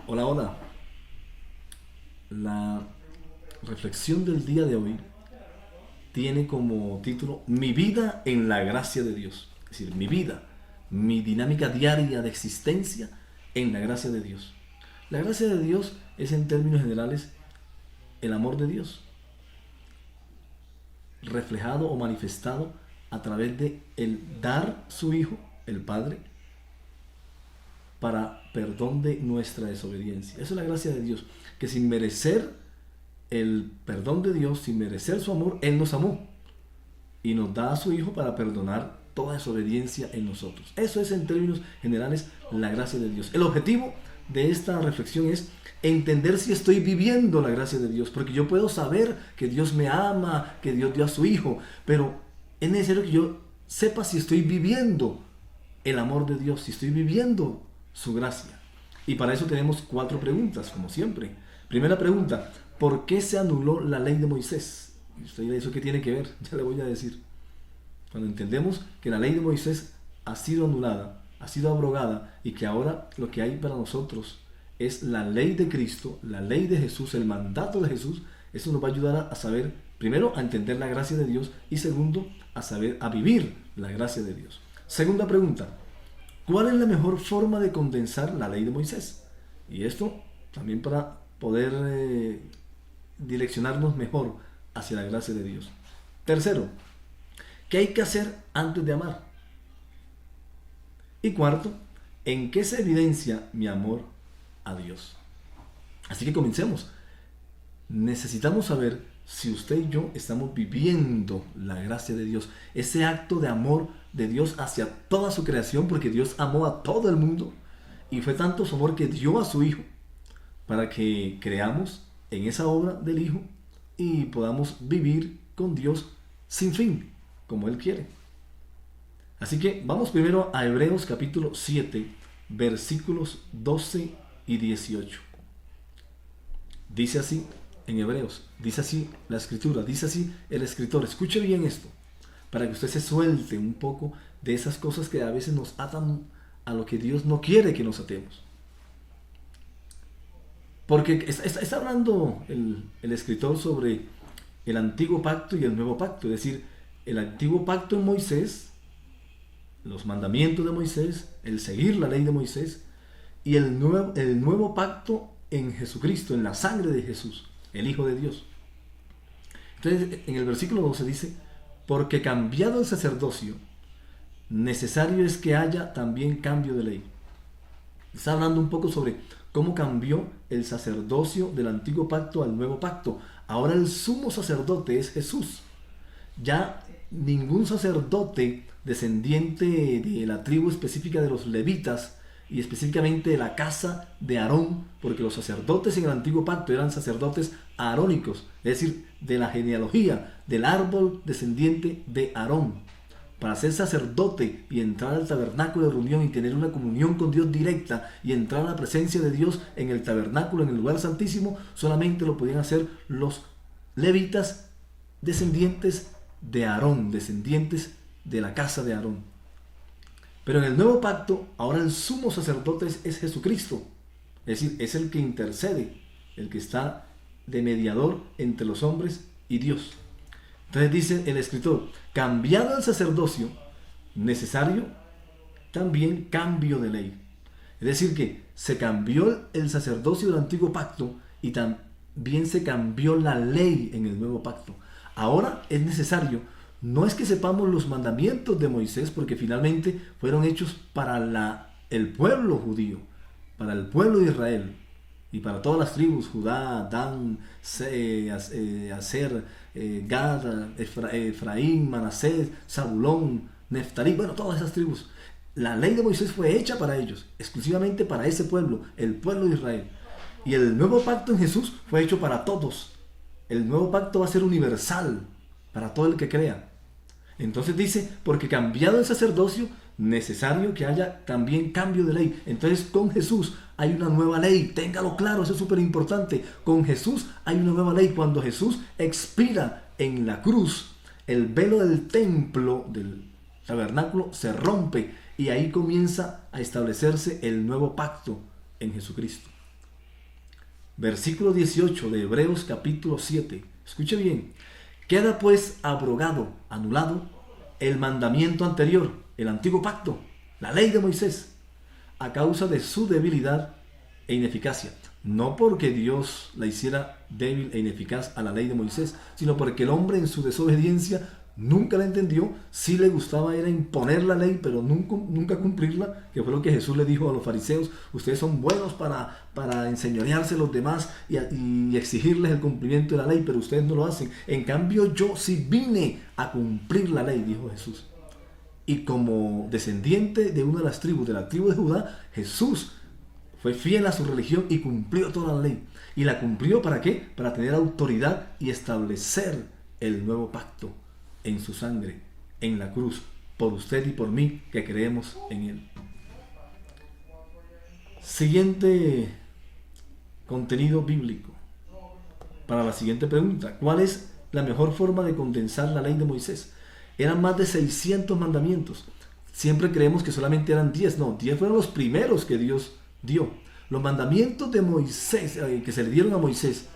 Hola, hola. La reflexión del día de hoy tiene como título Mi vida en la gracia de Dios. Es decir, mi vida, mi dinámica diaria de existencia en la gracia de Dios. La gracia de Dios es en términos generales el amor de Dios, reflejado o manifestado a través de el dar su Hijo, el Padre, para perdón de nuestra desobediencia. Esa es la gracia de Dios, que sin merecer el perdón de Dios, sin merecer su amor, Él nos amó y nos da a su Hijo para perdonar toda desobediencia en nosotros. Eso es en términos generales la gracia de Dios. El objetivo de esta reflexión es entender si estoy viviendo la gracia de Dios, porque yo puedo saber que Dios me ama, que Dios dio a su Hijo, pero es necesario que yo sepa si estoy viviendo el amor de Dios, si estoy viviendo su gracia. Y para eso tenemos 4 preguntas, como siempre. Primera pregunta: ¿por qué se anuló la ley de Moisés? Y usted dirá, ¿eso qué tiene que ver? Ya le voy a decir. Cuando entendemos que la ley de Moisés ha sido anulada, ha sido abrogada, y que ahora lo que hay para nosotros es la ley de Cristo, la ley de Jesús, el mandato de Jesús, eso nos va a ayudar a saber, primero, a entender la gracia de Dios, y segundo, a saber, a vivir la gracia de Dios. Segunda pregunta: ¿cuál es la mejor forma de condensar la ley de Moisés? Y esto también para poder direccionarnos mejor hacia la gracia de Dios. Tercero, ¿qué hay que hacer antes de amar? Y cuarto, ¿en qué se evidencia mi amor a Dios? Así que comencemos. Necesitamos saber si usted y yo estamos viviendo la gracia de Dios, ese acto de amor de Dios hacia toda su creación, porque Dios amó a todo el mundo y fue tanto su amor que dio a su Hijo para que creamos en esa obra del Hijo y podamos vivir con Dios sin fin, como Él quiere. Así que vamos primero a Hebreos capítulo 7, versículos 12 y 18. Dice así en Hebreos, dice así la escritura, dice así el escritor. Escuche bien esto, para que usted se suelte un poco de esas cosas que a veces nos atan a lo que Dios no quiere que nos atemos. Porque está hablando el escritor sobre el antiguo pacto y el nuevo pacto. Es decir, el antiguo pacto en Moisés, los mandamientos de Moisés, el seguir la ley de Moisés, y el nuevo pacto en Jesucristo, en la sangre de Jesús, el Hijo de Dios. Entonces, en el versículo 12 dice: porque cambiado el sacerdocio, necesario es que haya también cambio de ley. Está hablando un poco sobre cómo cambió el sacerdocio del antiguo pacto al nuevo pacto. Ahora el sumo sacerdote es Jesús. Ya ningún sacerdote descendiente de la tribu específica de los levitas y específicamente de la casa de Aarón, porque los sacerdotes en el antiguo pacto eran sacerdotes arónicos, es decir, de la genealogía del árbol descendiente de Aarón. Para ser sacerdote y entrar al tabernáculo de reunión y tener una comunión con Dios directa y entrar a la presencia de Dios en el tabernáculo, en el lugar santísimo, solamente lo podían hacer los levitas descendientes de Aarón, descendientes de la casa de Aarón. Pero en el nuevo pacto, ahora el sumo sacerdote es Jesucristo. Es decir, es el que intercede, el que está de mediador entre los hombres y Dios. Entonces dice el escritor: cambiado el sacerdocio, necesario también cambio de ley. Es decir, que se cambió el sacerdocio del antiguo pacto y también se cambió la ley en el nuevo pacto. Ahora es necesario, no es que sepamos los mandamientos de Moisés, porque finalmente fueron hechos para el pueblo judío, para el pueblo de Israel y para todas las tribus: Judá, Dan, Aser, Gad, Efraín, Manasés, Zabulón, Neftalí, bueno, todas esas tribus. La ley de Moisés fue hecha para ellos, exclusivamente para ese pueblo, el pueblo de Israel. Y el nuevo pacto en Jesús fue hecho para todos. El nuevo pacto va a ser universal para todo el que crea. Entonces dice: porque cambiado el sacerdocio, necesario que haya también cambio de ley. Entonces con Jesús hay una nueva ley, téngalo claro, eso es súper importante. Con Jesús hay una nueva ley. Cuando Jesús expira en la cruz, el velo del templo, del tabernáculo, se rompe y ahí comienza a establecerse el nuevo pacto en Jesucristo. Versículo 18 de Hebreos capítulo 7. Escuche bien. Queda pues abrogado, anulado, el mandamiento anterior, el antiguo pacto, la ley de Moisés, a causa de su debilidad e ineficacia. No porque Dios la hiciera débil e ineficaz a la ley de Moisés, sino porque el hombre en su desobediencia nunca la entendió. Sí le gustaba era imponer la ley, pero nunca cumplirla, que fue lo que Jesús le dijo a los fariseos: ustedes son buenos para enseñorearse a los demás y exigirles el cumplimiento de la ley, pero ustedes no lo hacen. En cambio, yo sí vine a cumplir la ley, dijo Jesús. Y como descendiente de una de las tribus, de la tribu de Judá, Jesús fue fiel a su religión y cumplió toda la ley. ¿Y la cumplió para qué? Para tener autoridad y establecer el nuevo pacto en su sangre, en la cruz, por usted y por mí que creemos en Él. Siguiente contenido bíblico para la siguiente pregunta: ¿cuál es la mejor forma de condensar la ley de Moisés? Eran más de 600 mandamientos. Siempre creemos que solamente eran 10. No, 10 fueron los primeros que Dios dio. Los mandamientos de Moisés, que se le dieron a Moisés,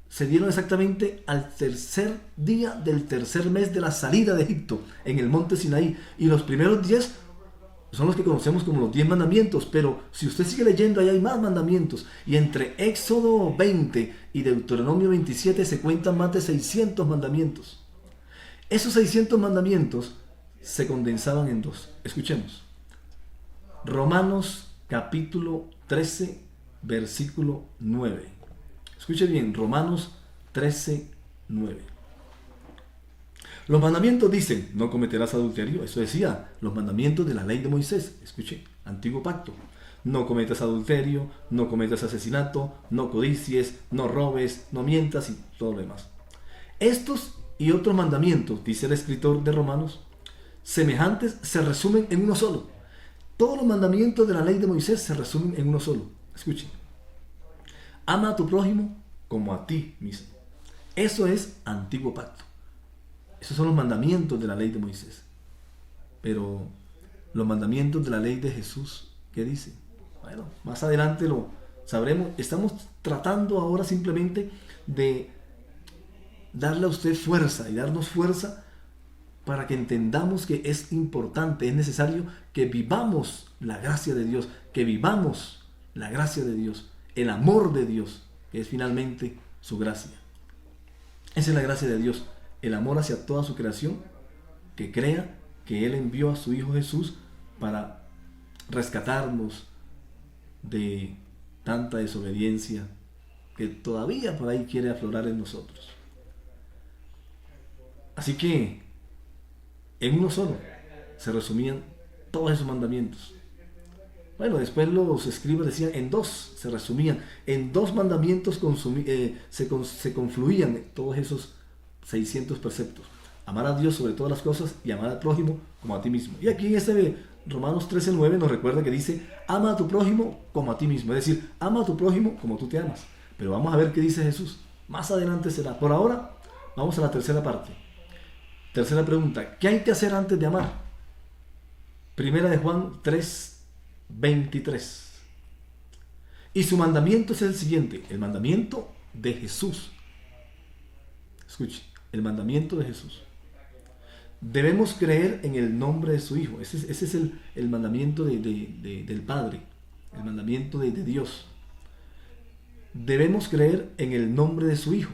se dieron exactamente al tercer día del tercer mes de la salida de Egipto, en el monte Sinaí. Y los primeros 10 son los que conocemos como los 10 mandamientos. Pero si usted sigue leyendo, ahí hay más mandamientos. Y entre Éxodo 20 y Deuteronomio 27 se cuentan más de 600 mandamientos. Esos 600 mandamientos se condensaban en dos. Escuchemos. Romanos capítulo 13, versículo 9. Escuche bien, Romanos 13, 9. Los mandamientos dicen: no cometerás adulterio. Eso decía los mandamientos de la ley de Moisés. Escuche, antiguo pacto. No cometas adulterio, no cometas asesinato, no codicies, no robes, no mientas y todo lo demás. Estos y otros mandamientos, dice el escritor de Romanos, semejantes, se resumen en uno solo. Todos los mandamientos de la ley de Moisés se resumen en uno solo. Escuchen. Ama a tu prójimo como a ti mismo. Eso es antiguo pacto. Esos son los mandamientos de la ley de Moisés. Pero los mandamientos de la ley de Jesús, ¿qué dice? Bueno, más adelante lo sabremos. Estamos tratando ahora simplemente de darle a usted fuerza y darnos fuerza para que entendamos que es importante, es necesario que vivamos la gracia de Dios, que vivamos la gracia de Dios, el amor de Dios, que es finalmente su gracia. Esa es la gracia de Dios, el amor hacia toda su creación, que crea que Él envió a su Hijo Jesús para rescatarnos de tanta desobediencia que todavía por ahí quiere aflorar en nosotros. Así que en uno solo se resumían todos esos mandamientos. Bueno, después los escribas decían en dos, se resumían, en dos mandamientos se confluían todos esos 600 preceptos: amar a Dios sobre todas las cosas y amar al prójimo como a ti mismo. Y aquí en este Romanos 13:9 nos recuerda que dice: ama a tu prójimo como a ti mismo, es decir, ama a tu prójimo como tú te amas. Pero vamos a ver qué dice Jesús, más adelante será. Por ahora vamos a la tercera parte. Tercera pregunta: ¿qué hay que hacer antes de amar? Primera de Juan 3:23. Y su mandamiento es el siguiente, el mandamiento de Jesús. Escuche, el mandamiento de Jesús. Debemos creer en el nombre de su Hijo. Ese es el mandamiento del Padre, el mandamiento de Dios. Debemos creer en el nombre de su Hijo,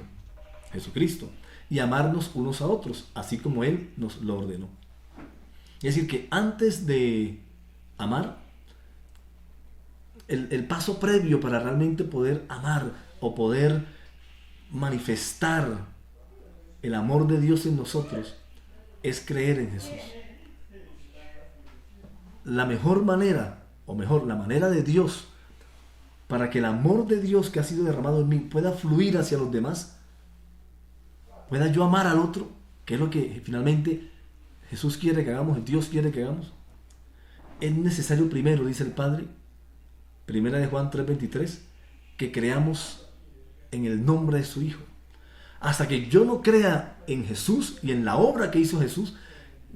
Jesucristo, y amarnos unos a otros, así como Él nos lo ordenó. Es decir, que antes de amar, el paso previo para realmente poder amar o poder manifestar el amor de Dios en nosotros es creer en Jesús. La mejor manera, o mejor, la manera de Dios para que el amor de Dios que ha sido derramado en mí pueda fluir hacia los demás, pueda yo amar al otro, que es lo que finalmente Jesús quiere que hagamos, Dios quiere que hagamos, es necesario primero, dice el Padre, primera de Juan 3:23, que creamos en el nombre de su Hijo. Hasta que yo no crea en Jesús y en la obra que hizo Jesús,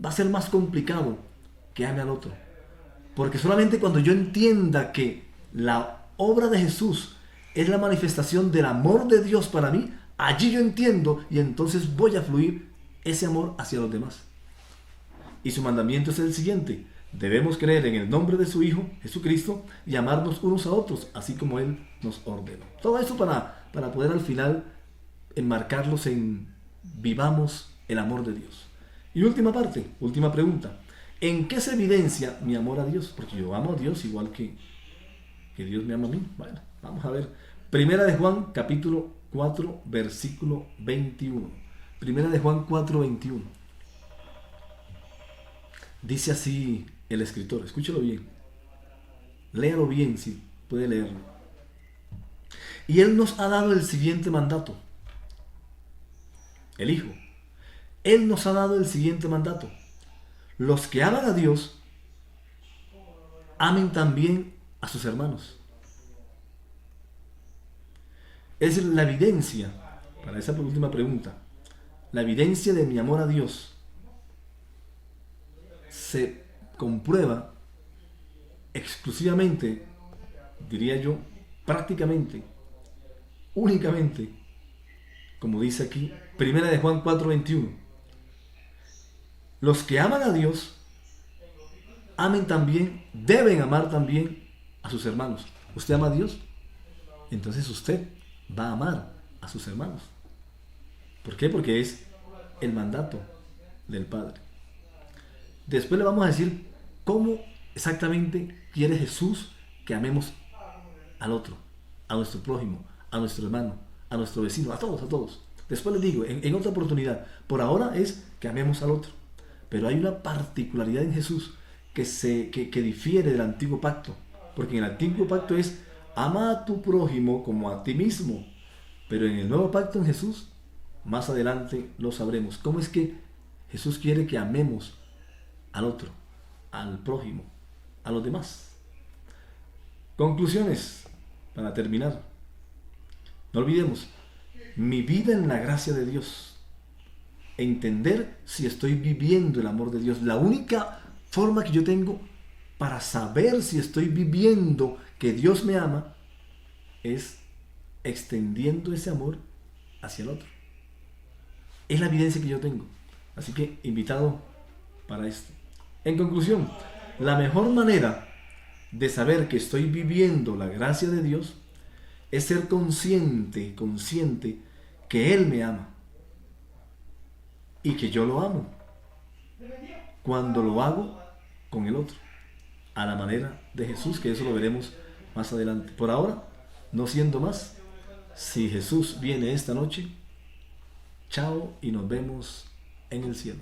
va a ser más complicado que ame al otro. Porque solamente cuando yo entienda que la obra de Jesús es la manifestación del amor de Dios para mí, allí yo entiendo y entonces voy a fluir ese amor hacia los demás. Y su mandamiento es el siguiente: debemos creer en el nombre de su Hijo, Jesucristo, y amarnos unos a otros, así como Él nos ordenó. Todo eso para poder al final enmarcarlos en vivamos el amor de Dios. Y última parte, última pregunta: ¿en qué se evidencia mi amor a Dios? Porque yo amo a Dios igual que Dios me ama a mí. Bueno, vamos a ver. Primera de Juan, capítulo 4, versículo 21. Primera de Juan 4, 21. Dice así el escritor, escúchelo bien. Léalo bien si puede leerlo. Y Él nos ha dado el siguiente mandato. El Hijo. Él nos ha dado el siguiente mandato: los que aman a Dios, amen también a sus hermanos. Es la evidencia, para esa última pregunta, la evidencia de mi amor a Dios se comprueba exclusivamente, diría yo, prácticamente, únicamente, como dice aquí, Primera de Juan 4:21. Los que aman a Dios, amen también, deben amar también a sus hermanos. ¿Usted ama a Dios? Entonces usted va a amar a sus hermanos. ¿Por qué? Porque es el mandato del Padre. Después le vamos a decir cómo exactamente quiere Jesús que amemos al otro, a nuestro prójimo, a nuestro hermano, a nuestro vecino, a todos, a todos. Después les digo, en otra oportunidad. Por ahora es que amemos al otro. Pero hay una particularidad en Jesús que difiere del antiguo pacto. Porque en el antiguo pacto es ama a tu prójimo como a ti mismo. Pero en el nuevo pacto en Jesús, más adelante lo sabremos. ¿Cómo es que Jesús quiere que amemos al otro, al prójimo, a los demás? Conclusiones para terminar. No olvidemos, mi vida en la gracia de Dios. Entender si estoy viviendo el amor de Dios. La única forma que yo tengo para saber si estoy viviendo que Dios me ama es extendiendo ese amor hacia el otro. Es la evidencia que yo tengo. Así que invitado para esto. En conclusión, la mejor manera de saber que estoy viviendo la gracia de Dios es ser consciente que Él me ama y que yo lo amo cuando lo hago con el otro, a la manera de Jesús, que eso lo veremos más adelante. Por ahora, no siendo más, si Jesús viene esta noche, chao y nos vemos en el cielo.